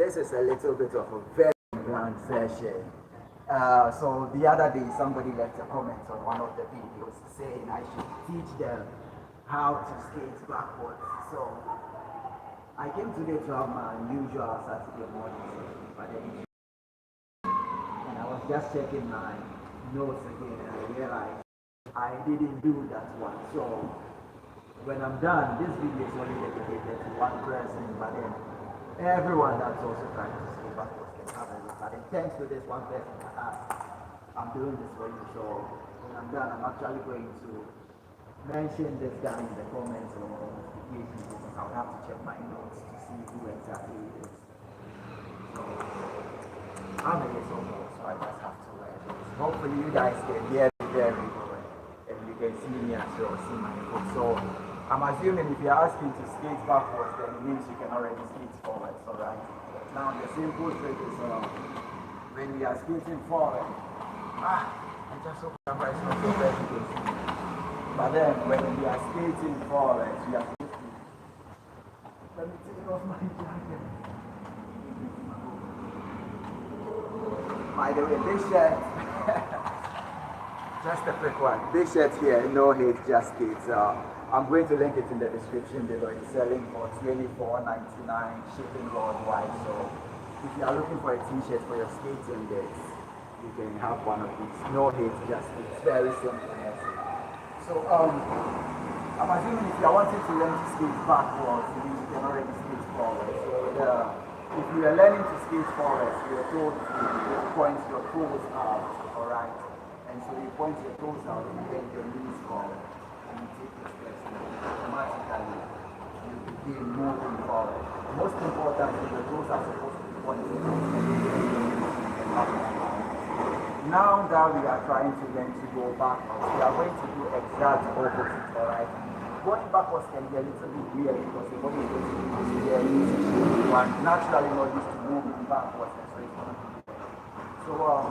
this is a little bit of a very grand session. So the other day somebody left a comment on one of the videos saying I should teach them how to skate backwards. So I came today to have my usual Saturday morning session, but then and I was just checking my notes again and I realized I didn't do that one. So when I'm done, this video is only dedicated to one person, but then everyone that's also trying to skate backwards can have a look. But then thanks to this one person that asked, I'm doing this for you. So when I'm done, I'm actually going to mention this guy in the comments or notifications because I'll have to check my notes to see who exactly it is. So I'm a years old, so I just have to wear this. Hopefully you guys can hear me very good and you can see me as well, see my foot. So I'm assuming if you're asking to skate backwards, then it means you can already skate forwards, alright? Now the simple trick is when we are skating forward, I just hope the camera is not so bad you can see me. But then when we are skating forward, we are supposed to, let me take off my jacket. By the way, this shirt, just a quick one. This shirt here, no hate, just skates. I'm going to link it in the description below. It's selling for $24.99, shipping worldwide. So if you are looking for a t-shirt for your skating days, you can have one of these. No hate, just skates. Very simple. So I'm assuming if you are wanting to learn to skate backwards, you can already skate forward. So if you are learning to skate forward, you're told to point your toes out, alright? And so you point your toes out and bend your knees forward. And you take your steps and automatically you begin moving forward. Most importantly, your toes are supposed to be pointing out. Now that we are trying to learn to go backwards, we are going to do exact opposite, alright? Going backwards can be a little bit weird because the body is going to be here easy. You are naturally not used to moving backwards, and so it's going to be there. So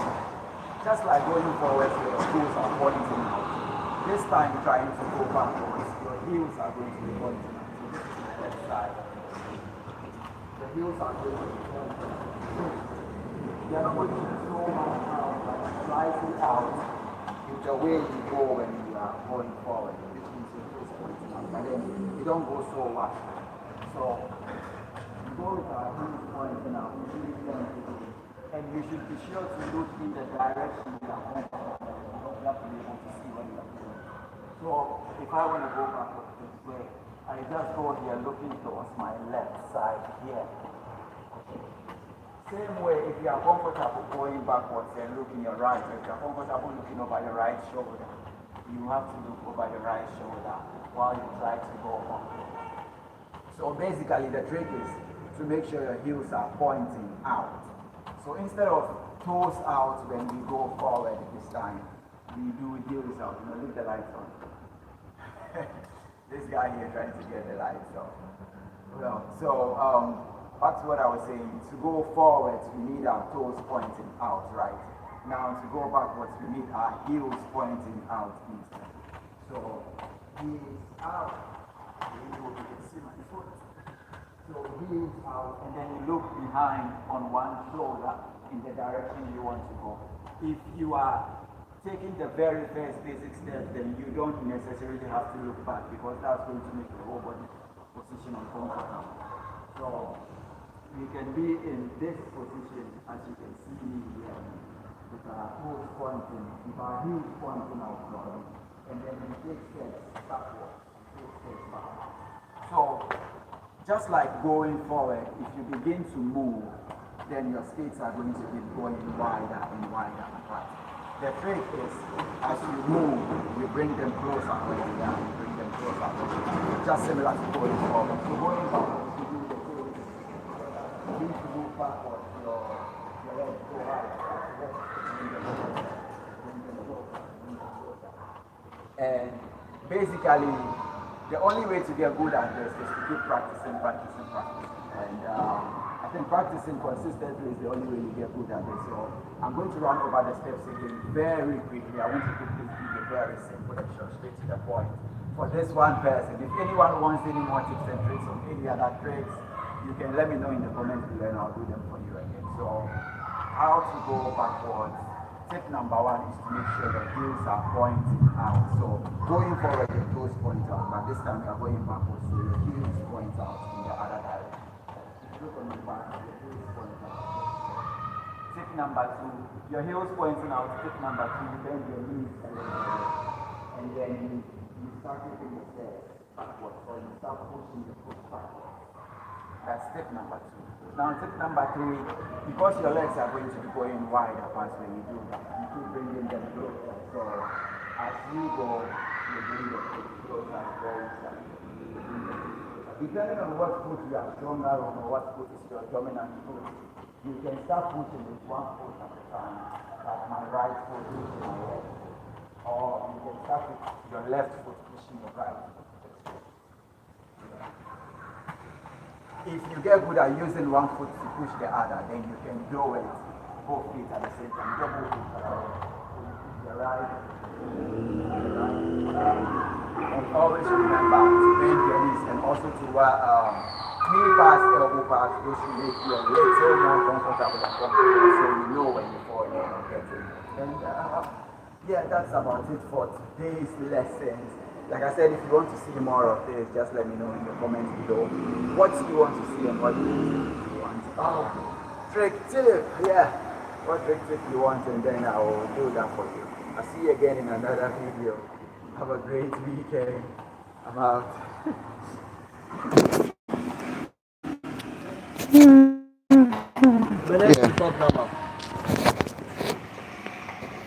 just like going forward, your toes are pointing out. This time trying to go backwards, your heels are going to be pointing out. So this is the left side. The heels are going to be pointing out. They are not going to be so much out, but slightly out with the way you go when you are going forward, which means your toes pointing out. But then you don't go so much. So you go with our heels pointing out, and you should be sure to look in the direction you are going. You have to be able to see what you are doing. So if I want to go backwards this way, I just go here looking towards my left side here. Same way, if you are comfortable going backwards and looking your right, if you are comfortable looking over your right shoulder, you have to look over your right shoulder while you try to go on. So basically the trick is to make sure your heels are pointing out. So instead of toes out when we go forward this time, we do heels out. You know, leave the lights on. This guy here trying to get the lights on. Well, so back to what I was saying. To go forwards, we need our toes pointing out, right? Now to go backwards, we need our heels pointing out instead. So heels out. You can see my foot. So heels out, and then you look behind on one shoulder in the direction you want to go. If you are taking the very first basic step, then you don't necessarily have to look back because that's going to make your whole body position uncomfortable. So you can be in this position, as you can see here, with our toes pointing, with our heels pointing out, and then we take steps backwards, take steps backwards. So just like going forward, if you begin to move, then your skates are going to be going wider and wider apart. The trick is, as you move, you bring them closer when you down, you bring them closer. Just similar to going forward. So going backwards, you do the same. You need to move backwards, your legs go right, bring them closer, bring them closer, bring them closer. And basically, the only way to get good at this is to keep practicing. And I think practicing consistently is the only way you get good at this. So I'm going to run over the steps again very quickly. I want to keep this video very simple and short, straight to the point. For this one person, if anyone wants any more tips and tricks on any other tricks, you can let me know in the comments below and I'll do them for you again. So how to go backwards. Tip number one is to make sure the heels are pointing out. So going forward, your toes point out, but this time you are going backwards, so your heels point out in the other direction. If you look on the back, your heels point out. Tip number two, your heels pointing out. Tip number two, you bend your knees a little bit, and then you start taking the stairs backwards, or you start pushing the foot backwards. That's tip number two. Now tip number three, because your legs are going to be going wide apart when you do that, you keep bringing them closer. So as you go, you bring the foot closer and closer. Depending on what foot you are stronger on or what foot is your dominant foot, you can start pushing with one foot at a time, like my right foot pushing my left. Or you can start with your left foot pushing your right foot. If you get good at using one foot to push the other, then you can do it both feet at the same time. Double foot around. So you push the right, and always remember to bend your knees and also to wear knee pads, elbow pads. Those will make you a little more comfortable and comfortable, so you know when you fall in and get in. And yeah, that's about it for today's lessons. Like I said, if you want to see more of this, just let me know in the comments below. What do you want to see and what do you want? Oh, trick tip, yeah. What trick tip you want, and then I will do that for you. I'll see you again in another video. Have a great weekend. I'm out.